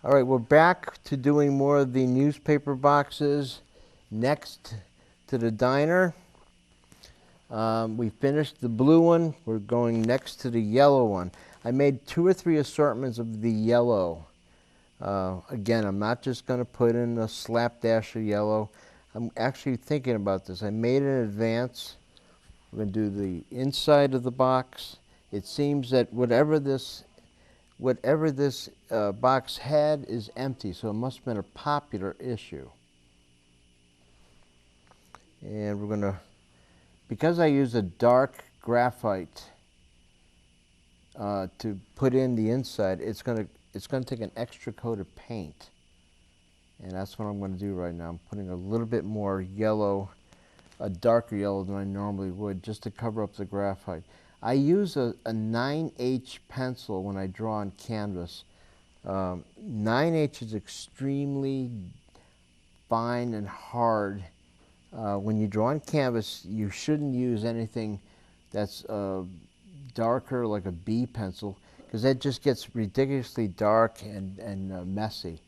All right, we're back to doing more of the newspaper boxes next to the diner. We finished the blue one. We're going next to the yellow one. I made 2 or 3 assortments of the yellow. Again, I'm not just going to put in a slapdash of yellow. I'm actually thinking about this. I made it in advance. We're going to do the inside of the box. It seems that whatever this box had is empty, so it must have been a popular issue. And we're going to, because I use a dark graphite to put in the inside, it's going to take an extra coat of paint. And that's what I'm going to do right now. I'm putting a little bit more yellow, a darker yellow than I normally would, just to cover up the graphite. I use a 9H pencil when I draw on canvas. 9H is extremely fine and hard. When you draw on canvas, you shouldn't use anything that's darker, like a B pencil, because that just gets ridiculously dark and messy.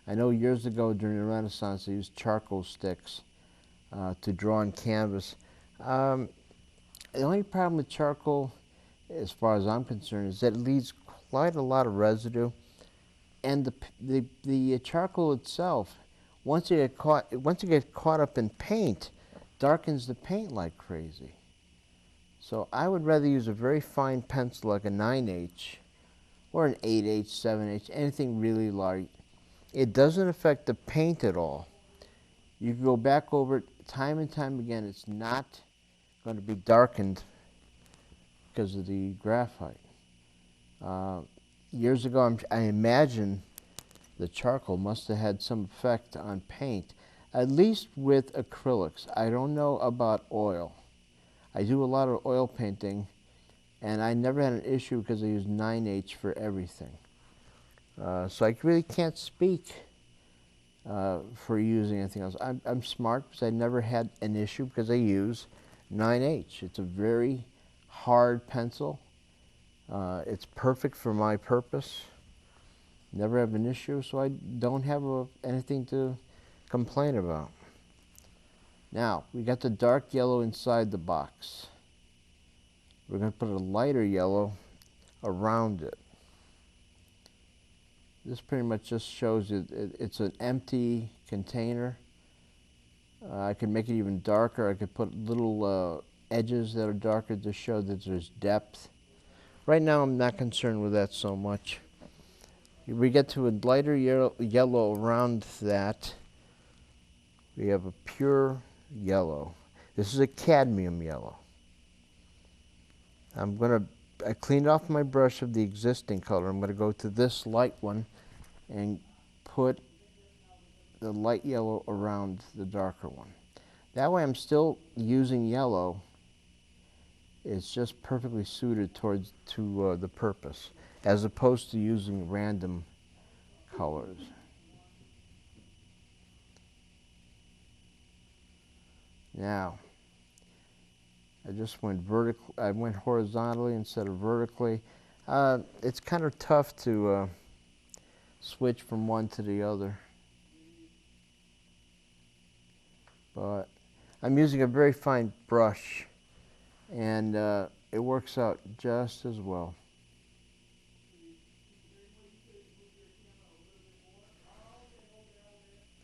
I know years ago during the Renaissance, they used charcoal sticks to draw on canvas. The only problem with charcoal, as far as I'm concerned, is that it leaves quite a lot of residue, and the charcoal itself, once it gets caught up in paint, darkens the paint like crazy. So I would rather use a very fine pencil like a 9H or an 8H, 7H, anything really light. It doesn't affect the paint at all. You can go back over it time and time again. It's not going to be darkened because of the graphite. Years ago, I imagine the charcoal must have had some effect on paint, at least with acrylics. I don't know about oil. I do a lot of oil painting, and I never had an issue because I use 9H for everything. So I really can't speak for using anything else. I'm smart because I never had an issue because I use 9H. It's a very hard pencil. It's perfect for my purpose. Never have an issue, so I don't have anything to complain about. Now, we got the dark yellow inside the box. We're going to put a lighter yellow around it. This pretty much just shows you it's an empty container. I could make it even darker. I could put little edges that are darker to show that there's depth. Right now I'm not concerned with that so much. We get to a lighter yellow around that. We have a pure yellow. This is a cadmium yellow. I cleaned off my brush of the existing color. I'm going to go to this light one and put the light yellow around the darker one. That way I'm still using yellow. It's just perfectly suited to the purpose, as opposed to using random colors. Now, I just went vertical. I went horizontally instead of vertically. It's kind of tough to switch from one to the other, but I'm using a very fine brush, and it works out just as well.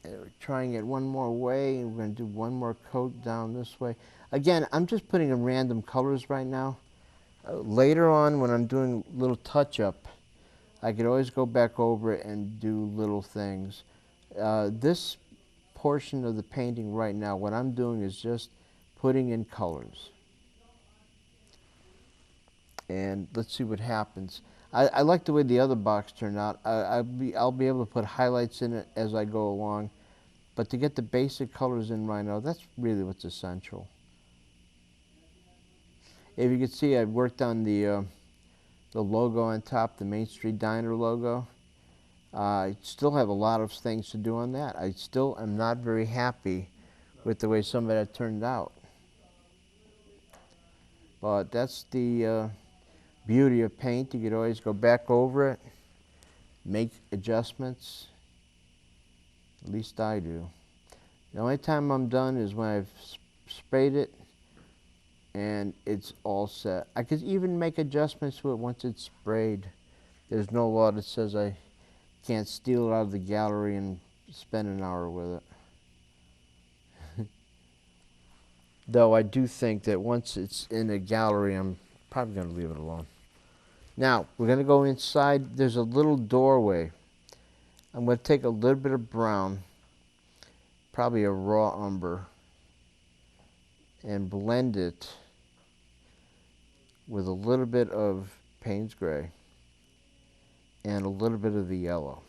We're trying it one more way, and we're going to do one more coat down this way. Again, I'm just putting in random colors right now. Later on, when I'm doing a little touch-up, I could always go back over it and do little things. This portion of the painting right now, what I'm doing is just putting in colors. And let's see what happens. I like the way the other box turned out. I'll be able to put highlights in it as I go along. But to get the basic colors in right now, that's really what's essential. If you can see, I've worked on the logo on top, the Main Street Diner logo. I still have a lot of things to do on that. I still am not very happy with the way some of that turned out. But that's the beauty of paint. You could always go back over it, make adjustments. At least I do. The only time I'm done is when I've sprayed it and it's all set. I could even make adjustments to it once it's sprayed. There's no law that says I can't steal it out of the gallery and spend an hour with it. Though I do think that once it's in a gallery, I'm probably going to leave it alone. Now, we're going to go inside. There's a little doorway. I'm going to take a little bit of brown, probably a raw umber, and blend it with a little bit of Payne's Gray and a little bit of the yellow.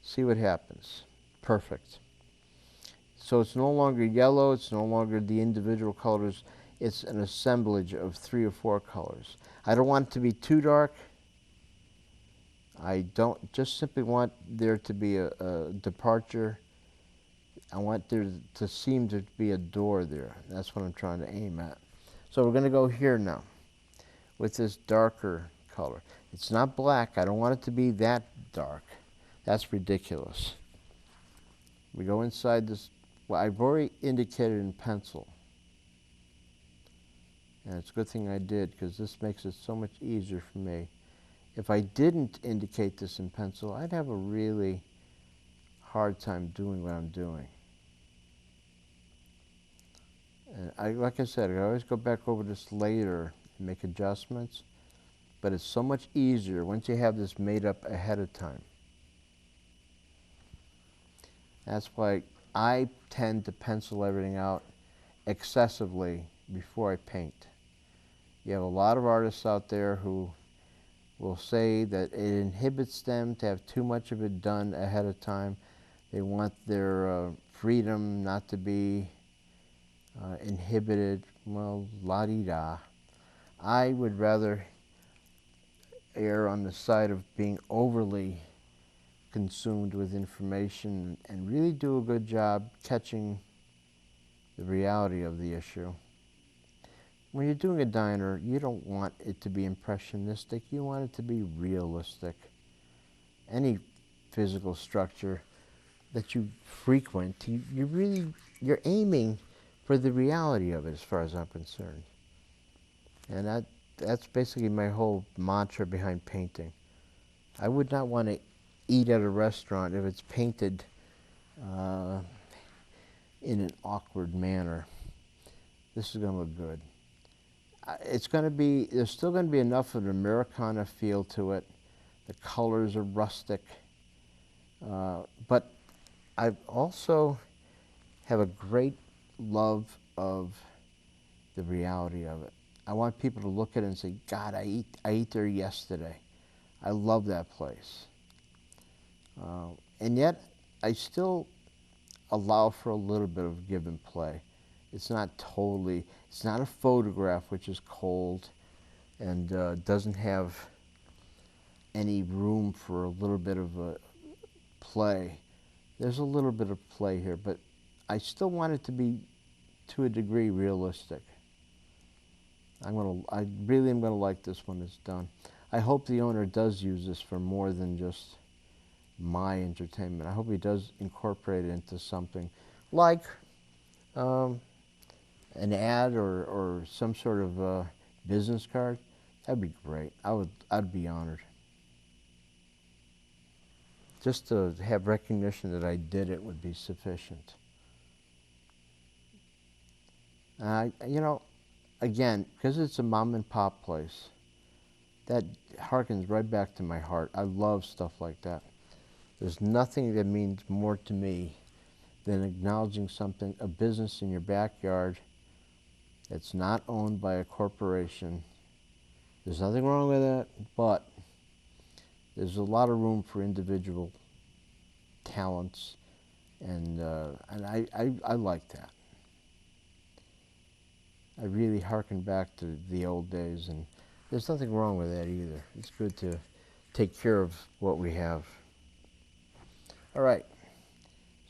See what happens. Perfect. So it's no longer yellow, it's no longer the individual colors, it's an assemblage of 3 or 4 colors. I don't want it to be too dark. I don't just simply want there to be a departure. I want there to seem to be a door there. That's what I'm trying to aim at. So we're going to go here now with this darker color. It's not black. I don't want it to be that dark. That's ridiculous. We go inside this. Well, I've already indicated in pencil. And it's a good thing I did, because this makes it so much easier for me. If I didn't indicate this in pencil, I'd have a really hard time doing what I'm doing. And like I said, I always go back over this later and make adjustments, but it's so much easier once you have this made up ahead of time. That's why I tend to pencil everything out excessively before I paint. You have a lot of artists out there who will say that it inhibits them to have too much of it done ahead of time. They want their freedom not to be inhibited. Well, la-di-da. I would rather err on the side of being overly consumed with information and really do a good job catching the reality of the issue. When you're doing a diner, you don't want it to be impressionistic. You want it to be realistic. Any physical structure that you frequent, you're aiming for the reality of it, as far as I'm concerned. And that's basically my whole mantra behind painting. I would not want to eat at a restaurant if it's painted in an awkward manner. This is going to look good. It's going to be, there's still going to be enough of an Americana feel to it. The colors are rustic. But I also have a great love of the reality of it. I want people to look at it and say, God, I ate there yesterday. I love that place. And yet, I still allow for a little bit of give and play. It's not totally, it's not a photograph which is cold and doesn't have any room for a little bit of a play. There's a little bit of play here, but I still want it to be, to a degree, realistic. I really am going to like this when it's done. I hope the owner does use this for more than just my entertainment. I hope he does incorporate it into something like an ad or some sort of business card. That'd be great. I'd be honored. Just to have recognition that I did it would be sufficient. You know, again, because it's a mom and pop place, that harkens right back to my heart. I love stuff like that. There's nothing that means more to me than acknowledging something, a business in your backyard that's not owned by a corporation. There's nothing wrong with that, but there's a lot of room for individual talents, and I like that. I really harken back to the old days, and there's nothing wrong with that either. It's good to take care of what we have. All right,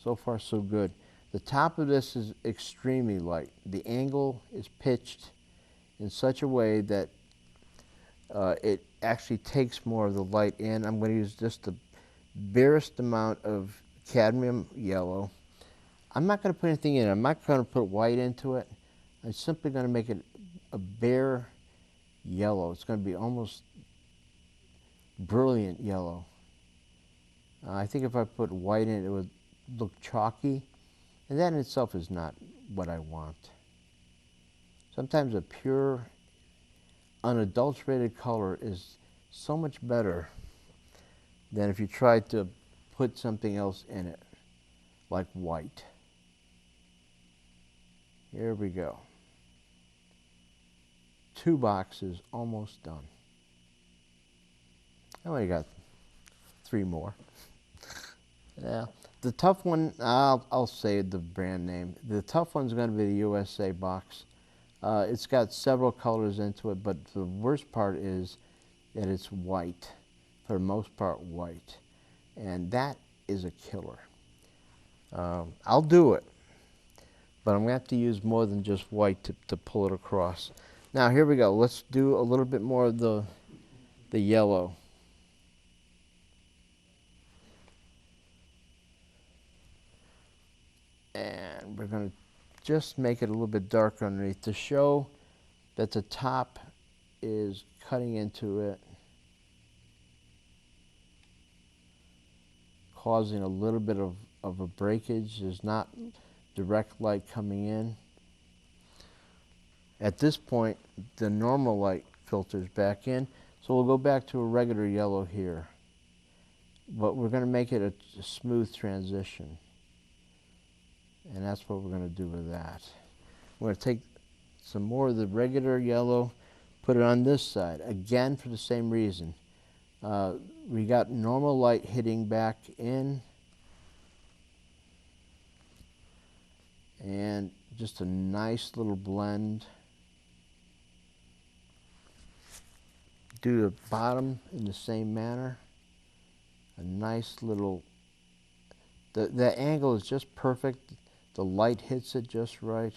so far so good. The top of this is extremely light. The angle is pitched in such a way that actually takes more of the light in. I'm going to use just the barest amount of cadmium yellow. I'm not going to put anything in it. I'm not going to put white into it. I'm simply going to make it a bare yellow. It's going to be almost brilliant yellow. I think if I put white in it, it would look chalky, and that in itself is not what I want. Sometimes a pure, unadulterated color is so much better than if you tried to put something else in it, like white. Here we go. 2 boxes almost done. I only got 3 more. Yeah, the tough one, I'll say the brand name. The tough one's going to be the USA box. It's got several colors into it, but the worst part is that it's white, for the most part white. And that is a killer. I'll do it, but I'm going to have to use more than just white to pull it across. Now here we go. Let's do a little bit more of the yellow. And we're going to just make it a little bit darker underneath to show that the top is cutting into it, causing a little bit of a breakage. There's not direct light coming in. At this point, the normal light filters back in, so we'll go back to a regular yellow here. But we're going to make it a smooth transition. And that's what we're going to do with that. We're going to take some more of the regular yellow, put it on this side, again for the same reason. We got normal light hitting back in, and just a nice little blend. Do the bottom in the same manner. A nice little, the angle is just perfect. The light hits it just right.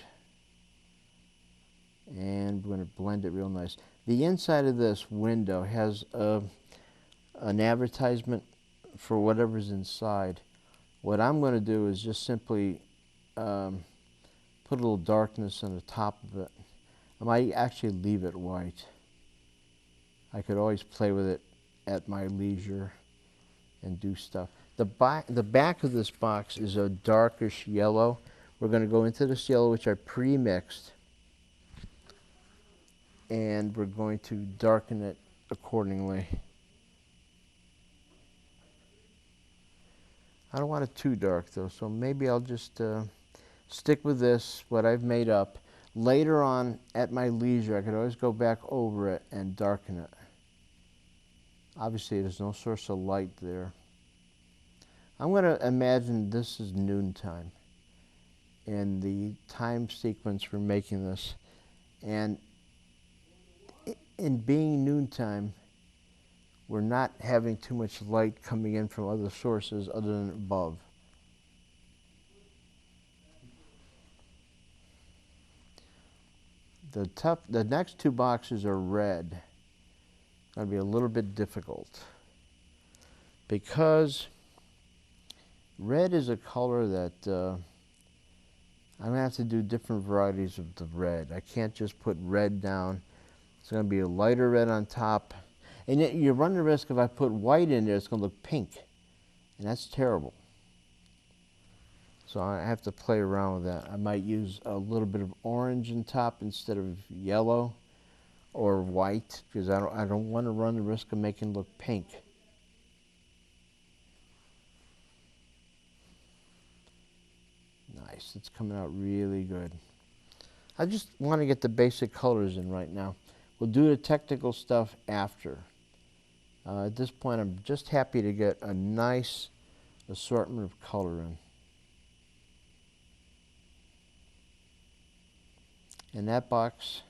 And we're going to blend it real nice. The inside of this window has an advertisement for whatever's inside. What I'm going to do is just simply put a little darkness on the top of it. I might actually leave it white. I could always play with it at my leisure and do stuff. The back of this box is a darkish yellow. We're going to go into this yellow, which I pre-mixed, and we're going to darken it accordingly. I don't want it too dark though, so maybe I'll just stick with this, what I've made up. Later on, at my leisure, I could always go back over it and darken it. Obviously, there's no source of light there. I'm going to imagine this is noontime and the time sequence for making this. And in being noontime, we're not having too much light coming in from other sources other than above. The next 2 boxes are red. It's going to be a little bit difficult because red is a color that I'm going to have to do different varieties of the red. I can't just put red down. It's going to be a lighter red on top. And yet you run the risk if I put white in there, it's going to look pink. And that's terrible. So I have to play around with that. I might use a little bit of orange on top instead of yellow or white, because I don't want to run the risk of making it look pink. Nice, it's coming out really good. I just want to get the basic colors in right now. We'll do the technical stuff after. At this point, I'm just happy to get a nice assortment of color in. And that box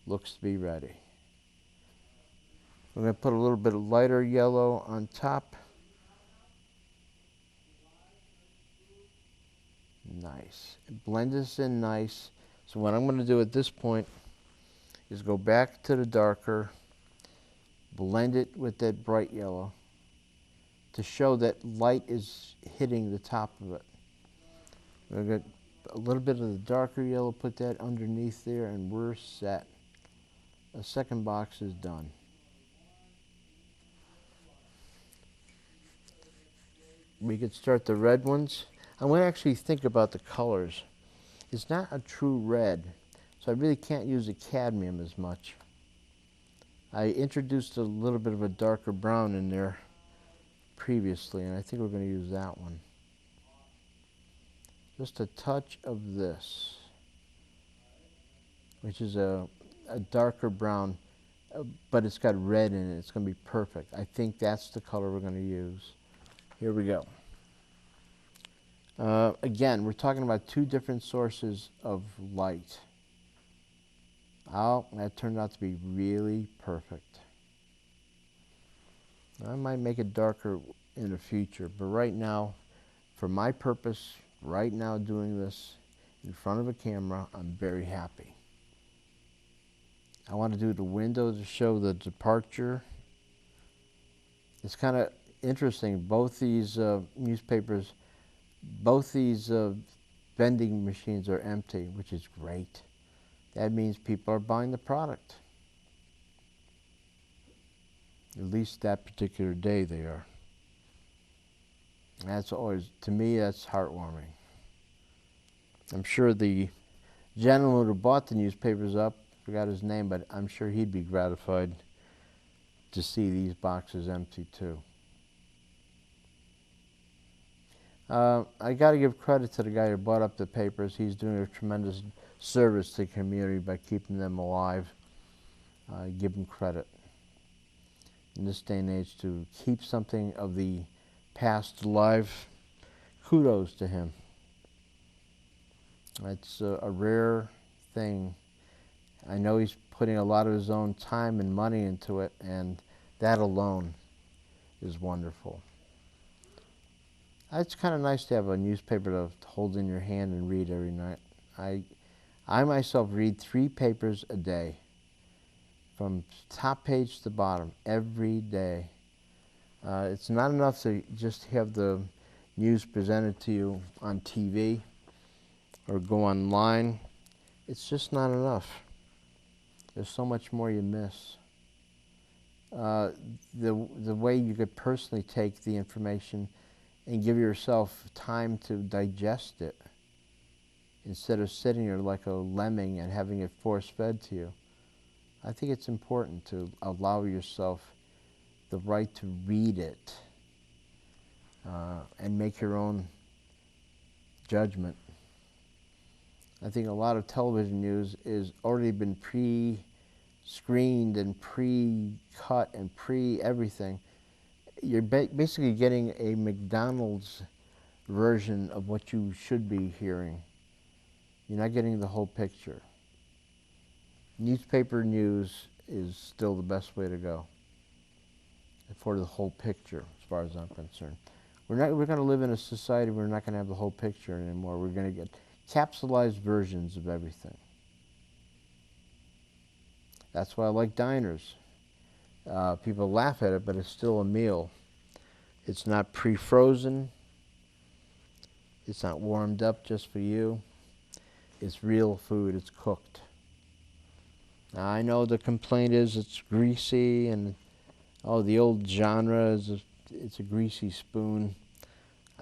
looks to be ready. We're going to put a little bit of lighter yellow on top. Nice. Blend this in nice. So what I'm going to do at this point is go back to the darker, blend it with that bright yellow to show that light is hitting the top of it. We've got a little bit of the darker yellow, put that underneath there, and we're set. The second box is done. We could start the red ones. I want to actually think about the colors. It's not a true red, so I really can't use the cadmium as much. I introduced a little bit of a darker brown in there previously, and I think we're going to use that one. Just a touch of this, which is a darker brown, but it's got red in it. It's going to be perfect. I think that's the color we're going to use. Here we go. Again, we're talking about two different sources of light. Oh, that turned out to be really perfect. I might make it darker in the future, but right now, for my purpose, right now doing this in front of a camera, I'm very happy. I want to do the window to show the departure. It's kind of interesting. Both these newspapers, both these vending machines are empty, which is great. That means people are buying the product. At least that particular day they are. That's always, to me, that's heartwarming. I'm sure the gentleman who bought the newspapers up, forgot his name, but I'm sure he'd be gratified to see these boxes empty too. I got to give credit to the guy who bought up the papers. He's doing a tremendous service to the community by keeping them alive. Give him credit. In this day and age, to keep something of the past alive, kudos to him. It's a rare thing. I know he's putting a lot of his own time and money into it, and that alone is wonderful. It's kind of nice to have a newspaper to hold in your hand and read every night. I myself read 3 papers a day, from top page to bottom, every day. It's not enough to just have the news presented to you on TV or go online. It's just not enough. There's so much more you miss. The way you could personally take the information and give yourself time to digest it, instead of sitting there like a lemming and having it force-fed to you. I think it's important to allow yourself the right to read it and make your own judgment. I think a lot of television news is already been pre-screened and pre-cut and pre-everything. You're basically getting a McDonald's version of what you should be hearing. You're not getting the whole picture. Newspaper news is still the best way to go for the whole picture, as far as I'm concerned. We're going to live in a society where we're not going to have the whole picture anymore. We're going to get capsulized versions of everything. That's why I like diners. People laugh at it, but it's still a meal. It's not pre-frozen. It's not warmed up just for you. It's real food. It's cooked. Now, I know the complaint is it's greasy, and oh, the old genre is it's a greasy spoon.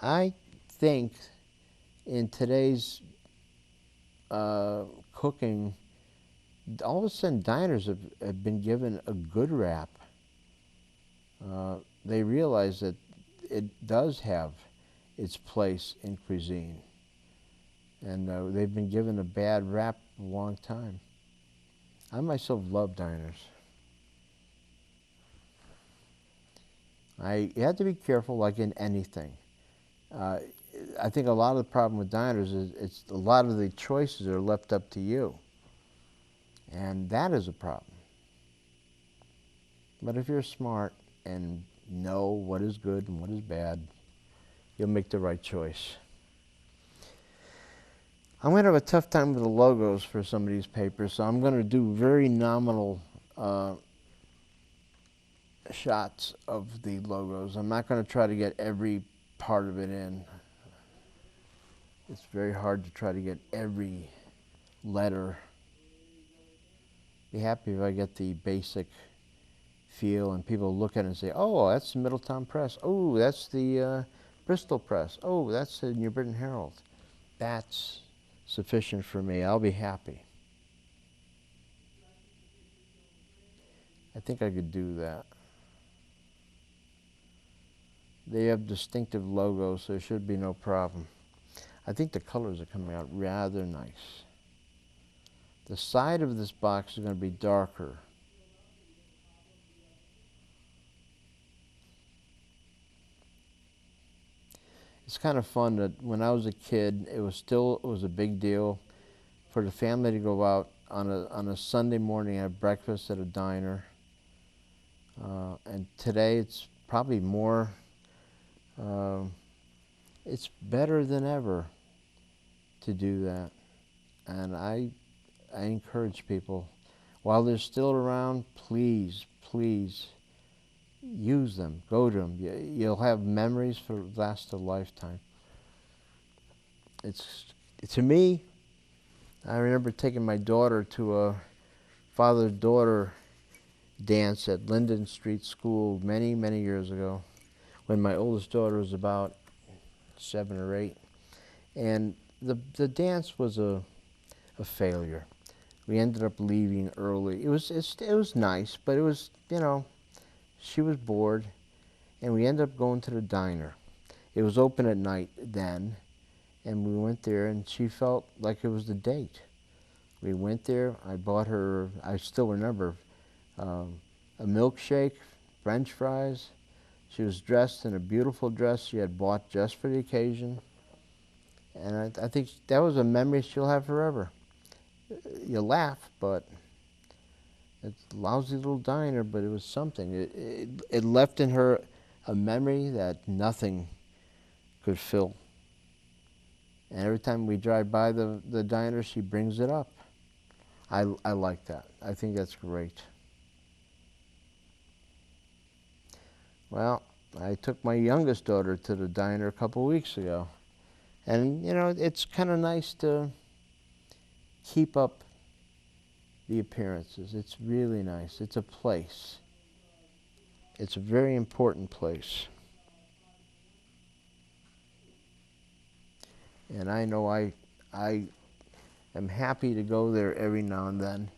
I think in today's cooking, all of a sudden diners have been given a good rap. They realize that it does have its place in cuisine, and they've been given a bad rap for a long time. I myself love diners. You have to be careful, like in anything. I think a lot of the problem with diners is it's a lot of the choices are left up to you. And that is a problem. But if you're smart and know what is good and what is bad, you'll make the right choice. I'm going to have a tough time with the logos for some of these papers, so I'm going to do very nominal shots of the logos. I'm not going to try to get every part of it in. It's very hard to try to get every letter. Be happy if I get the basic feel and people look at it and say, oh, that's the Middletown Press. Oh, that's the Bristol Press. Oh, that's the New Britain Herald. That's sufficient for me. I'll be happy. I think I could do that. They have distinctive logos, so there should be no problem. I think the colors are coming out rather nice. The side of this box is going to be darker. It's kind of fun that when I was a kid, it was a big deal for the family to go out on a Sunday morning, have breakfast at a diner. And today it's probably more, it's better than ever to do that. And I encourage people, while they're still around, please, please use them, go to them. You'll have memories for last a lifetime. To me, I remember taking my daughter to a father-daughter dance at Linden Street School many, many years ago when my oldest daughter was about 7 or 8. And the dance was a failure. We ended up leaving early. It was nice, but it was, you know, she was bored, and we ended up going to the diner. It was open at night then, and we went there, and she felt like it was the date. We went there. I bought her, I still remember, a milkshake, French fries. She was dressed in a beautiful dress she had bought just for the occasion. And I think that was a memory she'll have forever. You laugh, but it's a lousy little diner, but it was something. It left in her a memory that nothing could fill. And every time we drive by the diner, she brings it up. I like that. I think that's great. Well, I took my youngest daughter to the diner a couple weeks ago. And, you know, it's kind of nice to keep up the appearances. It's really nice. It's a place. It's a very important place. And I know I am happy to go there every now and then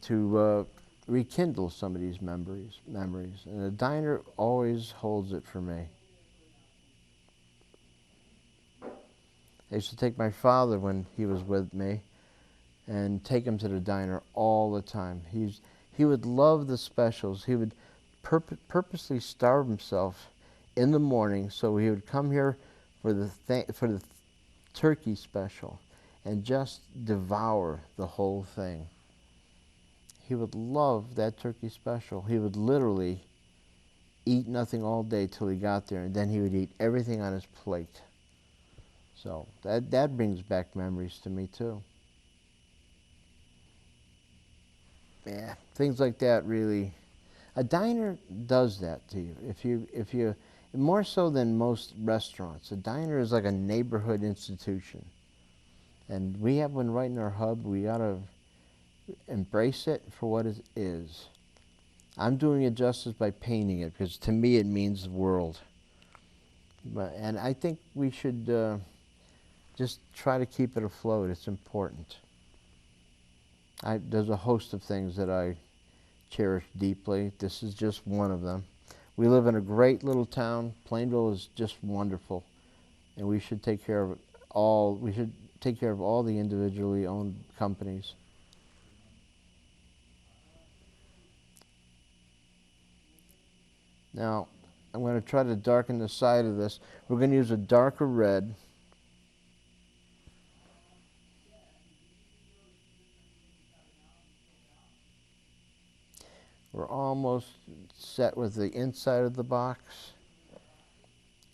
to rekindle some of these memories. And the diner always holds it for me. I used to take my father when he was with me and take him to the diner all the time. He would love the specials. He would purposely starve himself in the morning so he would come here for the turkey special and just devour the whole thing. He would love that turkey special. He would literally eat nothing all day till he got there, and then he would eat everything on his plate. So that brings back memories to me too. Yeah, things like that really. A diner does that to you. If you more so than most restaurants, a diner is like a neighborhood institution, and we have one right in our hub. We gotta embrace it for what it is. I'm doing it justice by painting it because to me it means the world. And I think we should just try to keep it afloat. It's important. There's a host of things that I cherish deeply. This is just one of them. We live in a great little town. Plainville is just wonderful, and we should take care of all. We should take care of all the individually owned companies. Now, I'm going to try to darken the side of this. We're going to use a darker red. We're almost set with the inside of the box.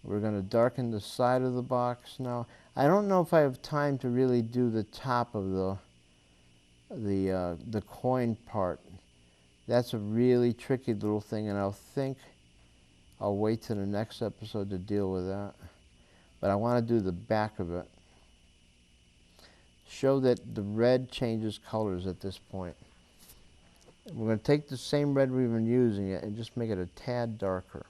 We're going to darken the side of the box now. I don't know if I have time to really do the top of the coin part That's a really tricky little thing, and I'll think I'll wait till the next episode to deal with that. But I want to do the back of it. Show that the red changes colors at this point. We're going to take the same red we've been using it and just make it a tad darker.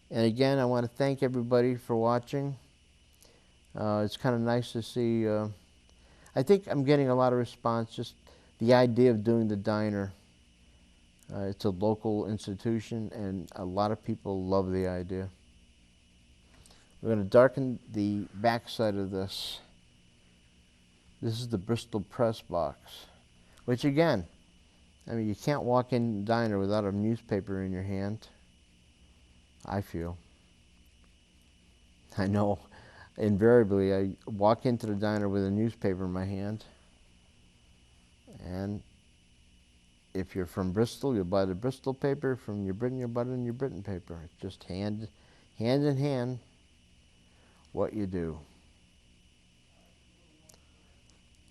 And again, I want to thank everybody for watching. It's kind of nice to see. I think I'm getting a lot of response, just the idea of doing the diner. It's a local institution, and a lot of people love the idea. We're going to darken the back side of this. This is the Bristol press box, which again, I mean, you can't walk in the diner without a newspaper in your hand, I feel. I know, invariably, I walk into the diner with a newspaper in my hand, and if you're from Bristol, you'll buy the Bristol paper. From New Britain, you'll buy it in New Britain paper. It's just hand in hand what you do.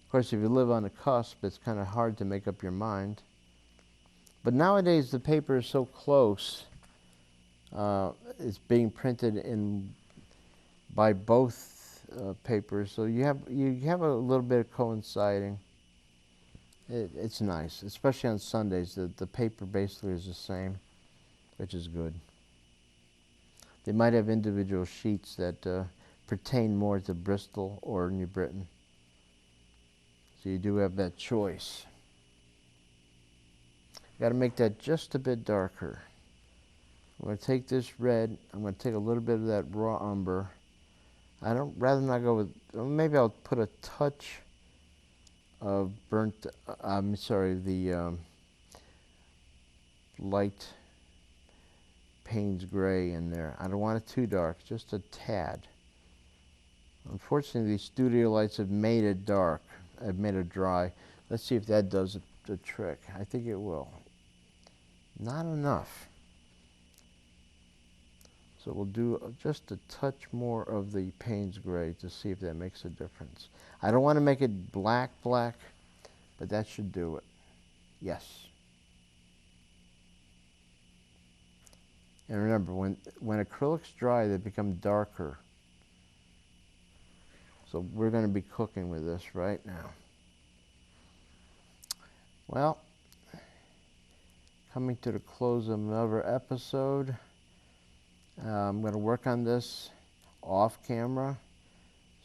Of course, if you live on the cusp, it's kind of hard to make up your mind. But nowadays, the paper is so close. It's being printed by both papers, so you have a little bit of coinciding. It's nice, especially on Sundays. The paper basically is the same, which is good. They might have individual sheets that pertain more to Bristol or New Britain. So you do have that choice. Got to make that just a bit darker. I'm going to take this red. I'm going to take a little bit of that raw umber. Rather not go with, maybe I'll put a touch of burnt, the light Payne's gray in there. I don't want it too dark, just a tad. Unfortunately, these studio lights have made it dark. I've made it dry. Let's see if that does the trick. I think it will. Not enough. So we'll do just a touch more of the Payne's gray to see if that makes a difference. I don't want to make it black, but that should do it. Yes. And remember, when acrylics dry, they become darker. So we're going to be cooking with this right now. Well, coming to the close of another episode. I'm going to work on this off camera.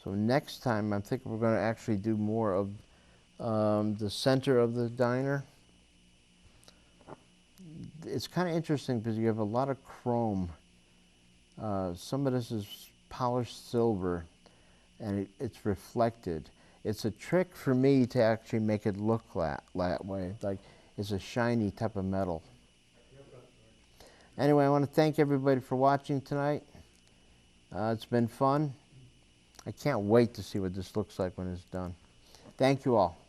So next time, I'm thinking we're going to actually do more of the center of the diner. It's kind of interesting because you have a lot of chrome. Some of this is polished silver, and it's reflected. It's a trick for me to actually make it look that way, like it's a shiny type of metal. Anyway, I want to thank everybody for watching tonight. It's been fun. I can't wait to see what this looks like when it's done. Thank you all.